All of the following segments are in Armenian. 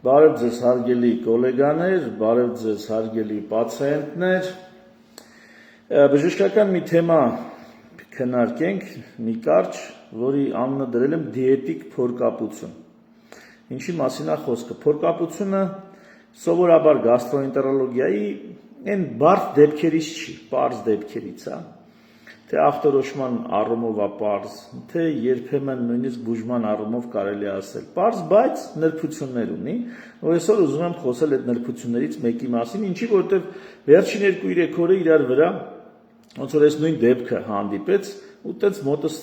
Բարև ձեզ հարգելի գոլեգաներ, բարև ձեզ հարգելի պացիենտներ, բժշկական մի թեմա քննարկենք, մի կարճ, որի անունը դրել եմ դիետիկ փորկապություն։ Ինչի մասին է խոսքը։ Փորկապությունը սովորաբար գաստրոենտերոլոգիայի այն բարդ դեպքերից չի, պարզ դեպքերից է։ Թե ախտորոշման առումով է պարզ, թե երբեմն նույնիսկ բուժման առումով կարելի է ասել պարզ, բայց նրբություններ ունի, որ այսօր ուզում եմ խոսել այդ նրբություններից մեկի մասին, ինչի որովհետև վերջին 2-3 օրը իրար վրա ոնց որ այս նույն դեպքը հանդիպեց ու տենց մոտս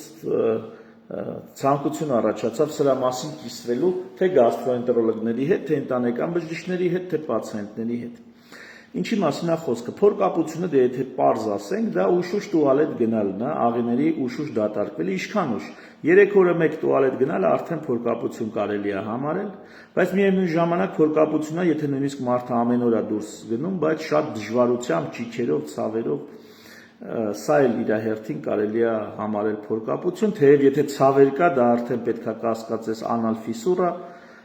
ցանկություն առաջացավ սրա մասին կիսվելու թե գաստրոենտերոլոգների հետ, թե ընտանեկան բժիշկների հետ, թե պացիենտների հետ։ Ինչի մասին է խոսքը։ Փորկապությունը դե եթե պարզ ասենք, դա ուշուշ տուալետ գնալն է, աղիների ուշուշ դատարկվելը, ինչքան ուշ։ 3 օրը մեկ տուալետ գնալը արդեն փորկապություն կարելի է համարել, բայց միևնույն ժամանակ փորկապությունն է, եթե նույնիսկ մարդը ամեն օր է դուրս գնում, բայց շատ դժվարությամբ, ճիքերով, ցավերով, սա էլ իր հերթին կարելի է համարել փորկապություն, թեև եթե ցավեր կա, դա արդեն պետք է կասկածես անալ ֆիսուրա,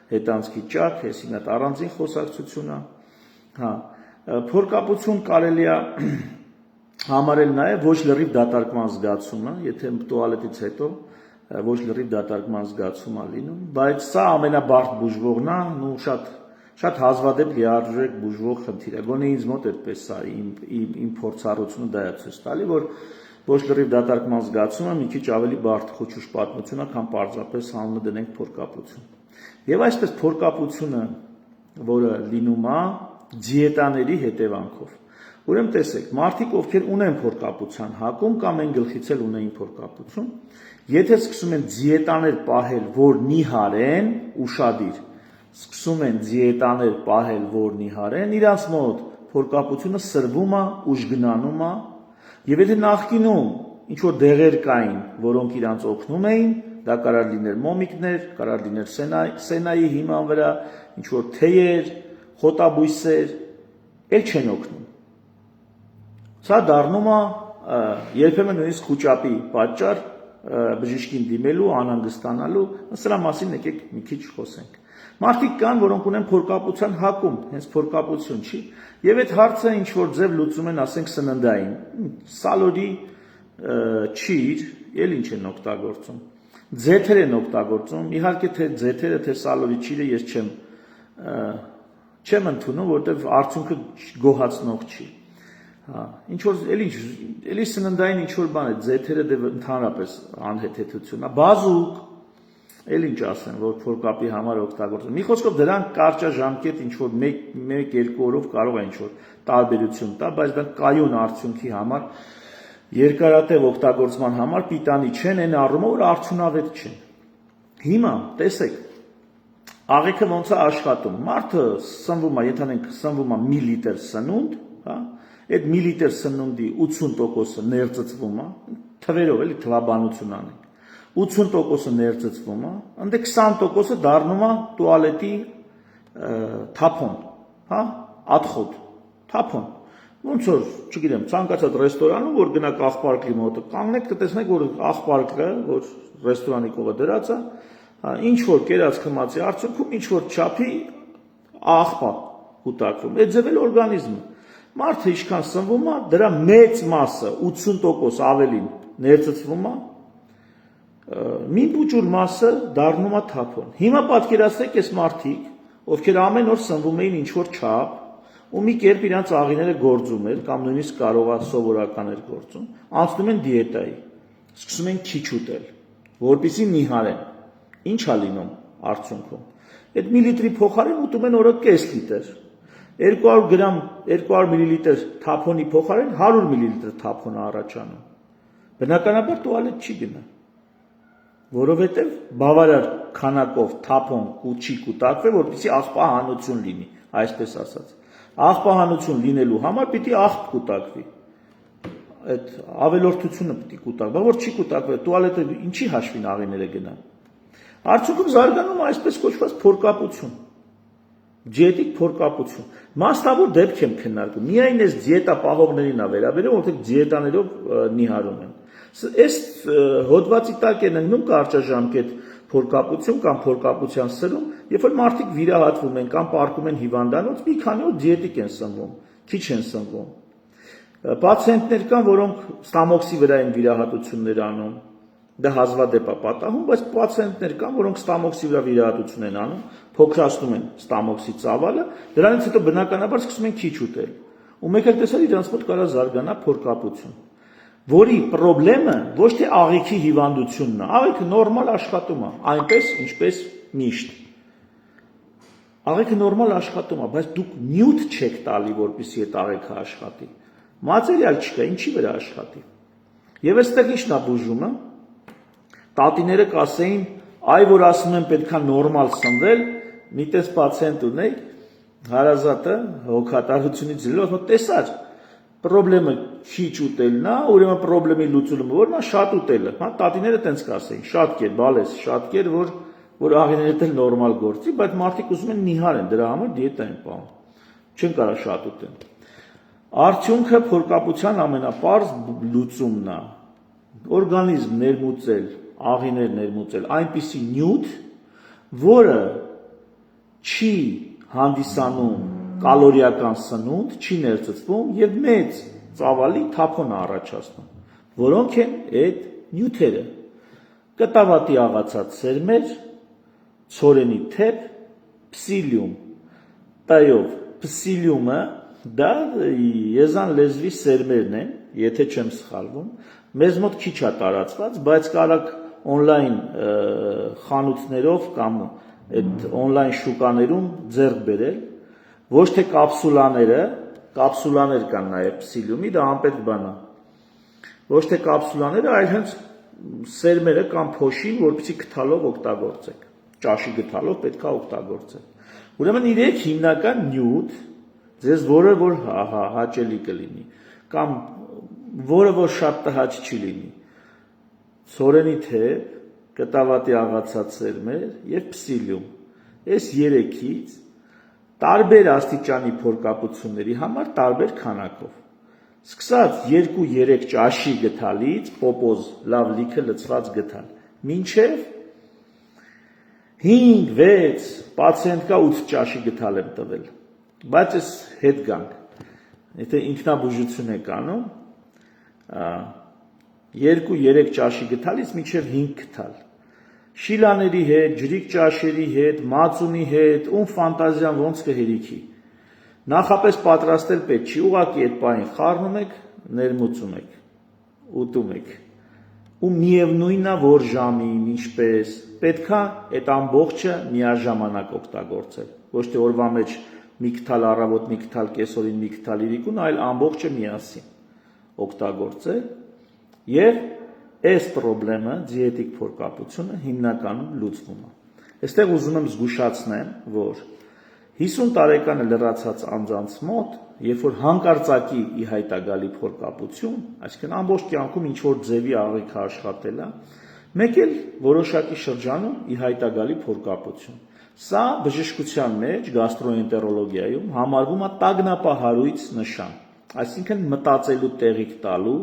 հետանցքի ճակ, այսինքն այդ առանձին խոսակցություն է։ Հա Փորկապություն կարելի է համարել նաև ոչ լրիվ դատարկման զգացումը, եթե տուալետից հետո ոչ լրիվ դատարկման զգացում է լինում, բայց սա ամենաբարդ բուժվողն է, ու շատ հազվադեպ լիարժեք բուժվող խնդիր է։ Գոնե ինձ մոտ այդպես է իմ փորձառությունը դա է ցույց տալի, որ ոչ լրիվ դատարկման զգացումը մի քիչ ավելի բարդ խոչուշ պատմություն է, քան պարզապես անունը դնենք փորկապություն։ Եվ այսպես փորկապությունը, որը լինում է դիետաների հետևանքով։ Ուրեմն տեսեք, մարդիկ ովքեր ունեն փորկապության հակում կամ են գլխից էլ ունեին փորկապություն, եթե սկսում են դիետաներ պահել, որ նիհար են, ուշադիր, սկսում են դիետաներ պահել, որ նիհար են, իրանց մոտ փորկապությունը սրվում է, ուժգնանում է, եւ եթե նախկինում ինչ որ դեղեր կային, որոնք իրանց օգնում էին, դա կարող լիներ մոմիկներ, կարող լիներ սենայի հիման վրա, ինչ որ թեյեր, խոտաբույսեր, էլ չեն օգնում։ Սա դառնում է երբեմն նույնիսկ խուճապի պատճառ բժիշկին դիմելու, անհանգստանալու, սրա մասին եկեք մի քիչ խոսենք։ Մարդիկ կան, որոնք ունեն փորկապության հակում, հենց փորկապություն չի, եւ այդ հարցը ինչ որ ձև լուծում են, ասենք սննդային, սալորի չիր, էլ ինչ են օգտագործում։ Ձեթեր են օգտագործում, իհարկե թե ձեթերը, թե սալորի չիրը ես չեմ ընդունում, որտեվ արդյունքը գոհացնող չի։ Հա, ինչ որ էլի սննդային ինչ որ բան է, ձեթերը դե ընդհանրապես անհեթեթություն է, բազուկ, էլ ինչ ասեմ, որ փորկապի համար օգտագործում։ Մի խոսքով դրանք կարճաժամկետ ինչ որ 1-2 օրով կարող է ինչ որ տարբերություն տա, բայց դա կայուն արդյունքի համար, երկարատև օգտագործման համար պիտանի չեն, այն առումով որ արդյունավետ չեն։ Հիմա տեսեք, աղիքը ոնց է աշխատում։ Մարդը սնվում է, եթե սնվում է մի լիտր սնունդ, հա, այդ մի լիտր սնունդի 80%-ը ներծծվում է, թվերով էլի թվաբանություն անենք։ 80%-ը ներծծվում է, ընդ 20%-ը դառնում է տուալետի թափոն, հա, աթխոտ, թափոն։ Ոնց որ, չգիտեմ, ցանկացած ռեստորանում, որ գնաք աղբարկի մոտը, կանգնեք, կտեսնեք, որ աղբարկը, որ ռեստորանի կողը դրած է, ինչ որ կերած խմացի արդյունքում ինչ որ չափի աղբա կուտակվում։ Այդ ձև էլ օրգանիզմը։ Մարդը ինչքան սնվում է, դրա մեծ մասը 80% ավելին ներծծվում է, մի բուջուր մասը դառնում է թափոն։ Հիմա պատկերացրեք այս մարդիկ, ովքեր ամեն օր սնվում էին ինչ որ չափ, ու մի կերպ իրանց աղիները գործում էր, կամ նույնիսկ կարող է սովորական էր գործում, անցնում են դիետայի, սկսում են քիչ ուտել, որպեսզի նիհարեն։ Ինչ է լինում արդյունքում։ Այդ միլիտրի փոխարեն ուտում են օրը կես լիտր։ 200 գրամ, 200 միլիլիտր թափոնի փոխարեն 100 միլիլիտր թափոն է առաջանում։ Բնականաբար տուալետ չի գնա։ Որովհետև բավարար քանակով թափոն չի կուտակվի, որպեսզի աղբահանություն լինի, այսպես ասած։ Աղբահանություն լինելու համար պիտի աղբ կուտակվի։ Այդ ավելորդությունը պիտի կուտակվի, որ չի կուտակվի, տուալետը ինչի հաշվին աղիները գնան։ Արդյունքում զարգանում այսպես կոչված փորկապություն, դիետիկ փորկապություն։ Մասնավոր դեպք եմ քննարկում, միայն այս դիետա պահողներին է վերաբերում, որտեղ դիետաներով նիհարում են։ Այս հոդվածի տակ են ընկնում կարճաժամկետ փորկապություն կամ փորկապության սրում, երբ որ մարդիկ վիրահատվում են կամ պարկում են հիվանդանոց, մի քանի օր դիետիկ են սնվում, քիչ են սնվում։ Պացիենտներ կան, որոնք ստամոքսի վրա են վիրահատություններ անում, դա հազվադեպ է պատահում, բայց պացիենտներ կան, որոնք ստամոքսի վրա վիրահատություն են անում, փոքրացնում են ստամոքսի ծավալը, դրանից հետո բնականաբար սկսում են քիչ ուտել։ Ու մեկ էլ տեսար իրանց մոտ կարա զարգանա փորկապություն, որի խնդրը ոչ թե աղիքի հիվանդությունն է, աղիքը նորմալ աշխատում է, այնպես ինչպես միշտ։ Աղիքը նորմալ աշխատում է, բայց դուք նյութ չեք տալի, որպեսզի այդ աղիքը աշխատի։ Մատերիալ չկա, ինչի վրա աշխատի։ Եվ այստեղ ի՞նչն է բուժումը։ Տատիները կասեին, այ որ ասում են պետքա նորմալ սնվել, մի տես պացիենտ ունեի, հարազատը հոգատարությունից զլով, տեսար, խնդրը քիչ ուտելն է, ուրեմն խնդրի լուծումը որն է, շատ ուտելը, հա, տատիները տենց կասեին, շատ կեր, բալես, շատ կեր, որ աղիները էլ նորմալ գործի, բայց մարդիկ ուզում են նիհար են, դրա համար դիետա են պահում, չեն կարա շատ ուտեն։ Արդյունքը փորկապության ամենապարզ լուծումն է, օրգանիզմ ներմուծել, աղիներ ներմուծել այնպիսի նյութ, որը չի հանդիսանում կալորիական սնունդ, չի ներծծվում եւ մեծ ծավալի թափոն առաջացնում, որոնք են այդ նյութերը։ Կտավատի աղացած սերմեր, ցորենի թեփ, փսիլիում, տայով փսիլիումը դա եզան լեզվի սերմերն են, եթե չեմ սխալվում, մեզ մոտ քիչ է տարածված, բայց կարակ օնլայն խանութներով կամ այդ օնլայն շուկաներում ձեռք բերել, ոչ թե կապսուլաներ կան նաև փսիլիումի, դա անպետք բան է։ Ոչ թե կապսուլաները, այլ հենց սերմերը կամ փոշին, որպեսզի գթալով օգտագործեք։ Ճաշի գթալով պետքա օգտագործել։ Ուրեմն իրեք հիմնական նյութ, ձեզ որը որ հաճելի կլինի, կամ որը որ շատ տհաճ չի լինի։ Ցորենի թեփ, կտավատի աղացած սերմեր եւ փսիլիում։ Այս երեքից տարբեր աստիճանի փորկապությունների համար տարբեր քանակով։ Սկսած 2-3 ճաշի գթալից, պոպոզ լավ լիքը լցված գթալ, մինչև 5-6 պացիենտ կա 8 ճաշի գթալ եմ տվել։ Բայց ես հետ գանք։ Եթե ինքնաբուժություն եք անում, 2-3 ճաշի գթալից մինչև 5 գթալ։ Շիլաների հետ, ջրիկ ճաշերի հետ, մածունի հետ, ում ֆանտազիան ոնց կհերիքի։ Նախապես պատրաստել պետք չի, ուղղակի այդ պահին խառնում եք, ներմուծում եք, ուտում եք։ Ու միևնույնն է, որ ժամին, ինչպես, պետքա այդ ամբողջը միաժամանակ օգտագործել։ Ոչ թե օրվա մեջ մի գթալ առավոտ, մի գթալ կեսօրին, մի գթալ իրիկուն, այլ ամբողջը միասին օգտագործել եւ այս խնդրը դիետիկ փորկապությունը հիմնականում լուծվում է։ Այստեղ ուզում եմ զգուշացնեմ, որ 50 տարեկանը լրացած անձանց մոտ, երբ որ հանկարծակի ի հայտ է գալի փորկապություն, այսինքն ամբողջ կյանքում ինչ որ ձևի աղիքը աշխատել է, մեկ էլ որոշակի շրջանում ի հայտ է գալի փորկապություն։ Սա բժշկության մեջ, գաստրոենտերոլոգիայում համարվում է տագնապահարույց նշան, այսինքն մտածելու տեղիք տալու,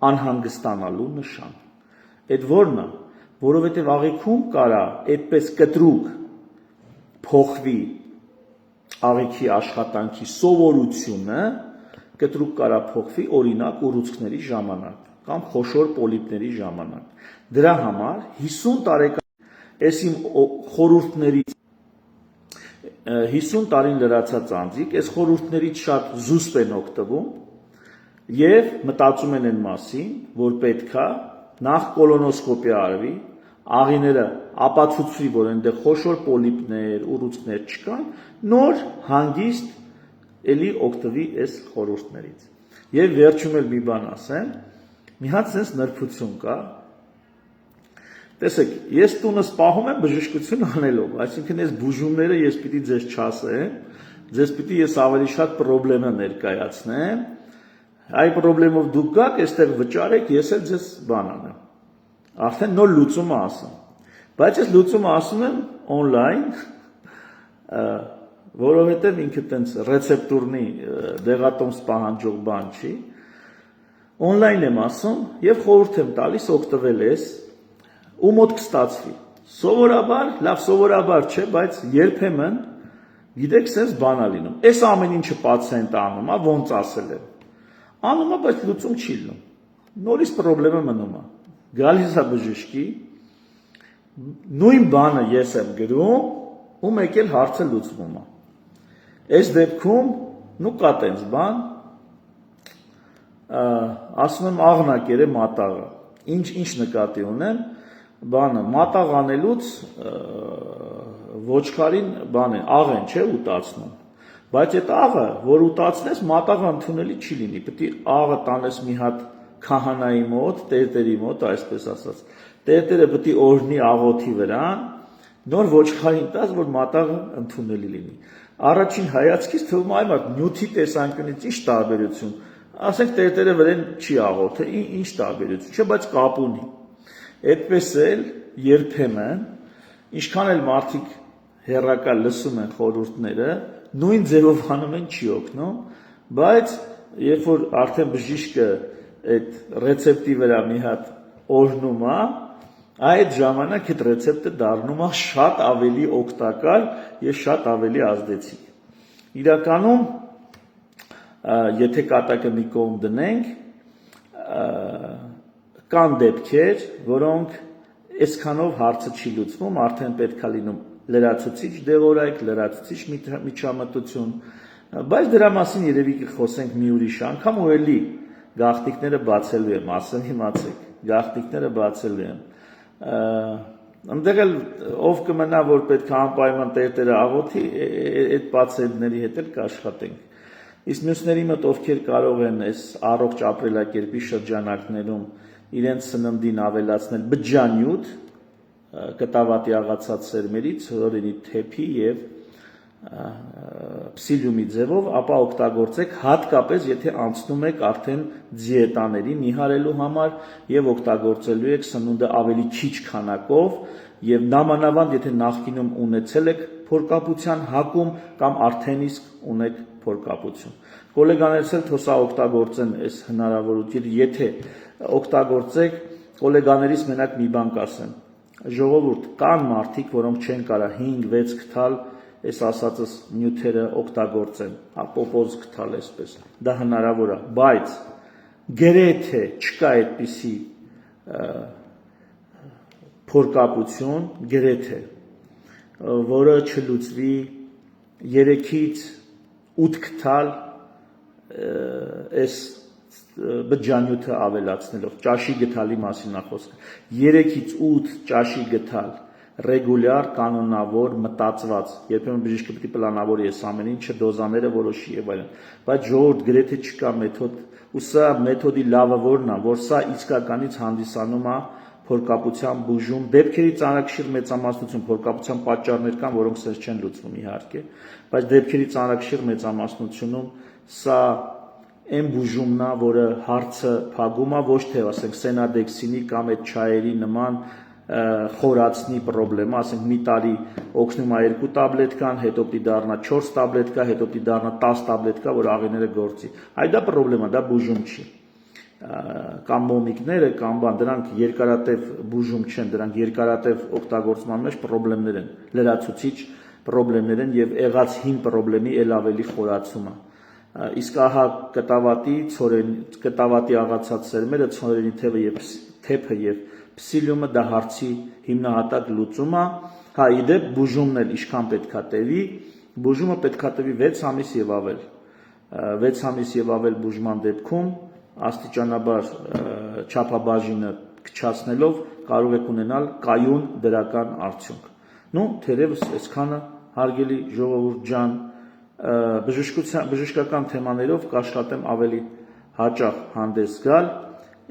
անհանգստանալու նշան։ Այդ որն է, որովհետև աղիքում կարա այդպես կտրուկ փոխվի աղիքի աշխատանքի սովորությունը, կտրուկ կարա փոխվի օրինակ ուռուցքների ժամանակ կամ խոշոր պոլիպների ժամանակ։ Դրա համար 50 տարեկան այս իմ խորհուրդներից 50 տարին լրացած անձիկ այս խորհուրդներից շատ զուսպ են օգտվում եւ մտածում են այն մասին, որ պետքա նախ կոլոնոսկոպիա արվի, աղիները ապացուցվի, որ այնտեղ խոշոր պոլիպներ, ուռուցքներ չկան, նոր հանգիստ էլի օգտվի այս խորհուրդներից։ Եվ վերջում էլ մի բան ասեմ, մի հատ sense նրբություն կա։ Տեսեք, ես տունս պահում եմ բժշկություն անելով, այսինքն այս բուժումները ես պիտի ձեզ չասեմ, ձեզ պիտի ես ավելի շատ խնդրը ներկայացնեմ, այ խնդրով դուք գաք, այստեղ վճարեք, ես էլ ձեզ բան անեմ, արդեն նոր լուծումը ասեմ, բայց ես լուծումը ասում եմ օնլայն, որովհետև ինքը տենց ռեցեպտուրնի դեղատոմս պահանջող բան չի, օնլայն եմ ասում և խորհուրդ եմ տալիս օգտվել ես, ու մոտ կստացվի, Սովորաբար, լավ սովորաբար չէ, բայց երբեմն գիտեք, sense բան է լինում։ Այս ամեն ինչը պացիենտը անում է, ոնց ասել է։ Անում է, բայց լուծում չի լինում։ Նորից խնդրեմը մնում է։ Գալիս է բժշկի, նույն բանը ես եմ գրում, ու մեկ էլ հարցը լուծվում է։ Այս դեպքում նու կա տենց բան, ասում եմ աղնակեր է մատաղը։ Ինչ նկատի ունեմ, բանը մատաղ անելուց ոչխարին բան է, աղ են չէ ուտացնում։ Բայց այդ աղը, որ ուտացնես, մատաղը ընդունելի չի լինի։ Պետք է աղը տանես մի հատ քահանայի մոտ, տերտերի մոտ, այսպես ասած։ Տերտերը պետք է օրհնի աղոթի վրա, նոր ոչխարին տաս, որ մատաղը ընդունելի լինի։ Առաջին հայացքից թվում է այլ նյութի տեսանկյունից ինչ տարբերություն։ Ասենք տերտերը վրան չի աղոթե, ինչ տարբերություն չէ, բայց կապ ունի։ Այդպես էլ երբեմն, ինչքան էլ մարդիկ հերակալ լսում են խորհուրդները, նույն ձևով անում են չի օգնում, բայց երբ որ արդեն բժիշկը այդ ռեցեպտի վրա մի հատ օրհնում է, այդ ժամանակ այդ ռեցեպտը դառնում է շատ ավելի օգտակար եւ շատ ավելի ազդեցիկ։ Իրականում, եթե կատակը մի կողմ դնենք, կան դեպքեր, որոնք այսքանով հարցը չի լուծվում, արդեն պետք է լինում լրացուցիչ դեղորայք, լրացուցիչ միջամտություն, բայց դրա մասին երևի կխոսենք մի ուրիշ անգամ ու էլի գաղտնիքները բացելու եմ, ասեմ իմացեք, գաղտնիքները բացելու եմ։ Այնտեղ էլ ով կմնա, որ պետք է անպայման տերտերը աղոթի, այդ պացիենտների հետ էլ կաշխատենք։ Իսկ մյուսների մոտ ովքեր կարող են այս առողջ ապրելակերպի շրջանակներում իրենց սննդին ավելացնել բջջանյութ, կտավատի աղացած սերմերից, օրինի թեփի եւ պսիլիումի ձևով, ապա օգտագործեք հատկապես, եթե անցնում եք արդեն դիետաների նիհարելու համար եւ օգտագործելու եք սնունդը ավելի քիչ քանակով եւ նամանավանդ եթե նախկինում ունեցել եք փորկապության հակում կամ արդեն իսկ ունեք փորկապություն։ Գոլեգաներս էլ թոսա օգտագործեն այս հնարավորությունը, եթե օգտագործեք, գոլեգաներից մենակ մի բան կասեմ։ Ժողովուրդ, կան մարդիկ, որոնք չեն կարա 5-6 գտալ այս ասածս նյութերը օգտագործեն, պոպոզ գտալ այսպես, դա հնարավոր է, բայց գրեթե չկա այդպիսի փորկապություն, գրեթե, որը չլուծվի 3-ից 8 գտալ այս բջջանյութը ավելացնելով, ճաշի գտալի մասին է խոսքը, 3-ից 8 ճաշի գտալ ռեգուլյար, կանոնավոր, մտածված, երբեմն բժիշկը պետք է պլանավորի այս ամեն ինչը, դոզաները որոշի եւ այլն, բայց ժողովուրդ գրեթե չկա մեթոդ, ու սա մեթոդի լավը որն է, որ սա իսկականից հանդիսանում է փորկապության բուժում, դեպքերի ծանրակշիռ մեծամասնություն, փորկապության պատճառներ կան, որոնք սենց չեն լուծվում իհարկե, բայց դեպքերի ծանրակշիռ մեծամասնությունում սա այն բուժումն է, որը հարցը փակում է, ոչ թե ասենք սենադեքսինի կամ այդ չայերի նման խորացնի պրոբլեմը, ասենք մի տարի օգնում է 2 տաբլետկան, հետո պիտի դառնա 4 տաբլետկա, հետո պիտի դառնա 10 տաբլետկա, որ աղիները գործի։ Այ դա պրոբլեմա, դա բուժում չի։ Կամ մոմիկները, կամ բան, դրանք երկարատև բուժում չեն, դրանք երկարատև օգտագործման մեջ պրոբլեմներ են, լրացուցիչ պրոբլեմներ են եւ եղած հին պրոբլեմի ել ավելի խորացումը։ Իսկ ահա կտավատի աղացած սերմերը, ցորենի թեփը եւ պսիլիումը դա հարցի հիմնահատակ լուծում է, հա իդեպ բուժումն էլ ինչքան պետքա տևի, բուժումը պետքա տևի 6 ամիս եւ ավել։ 6 ամիս եւ ավել բուժման դեպքում աստիճանաբար չափաբաժինը քչացնելով կարող եք ունենալ կայուն դրական արդյունք։ Նու թերևս այսքանը հարգելի ժողովուրդ ջան, բժշկական թեմաներով կաշխատեմ ավելի հաճախ հանդես գալ,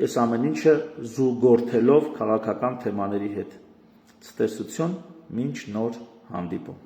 այս ամեն ինչը զուգորդելով քաղաքական թեմաների հետ։ Ցտեսություն, մինչ նոր հանդիպում։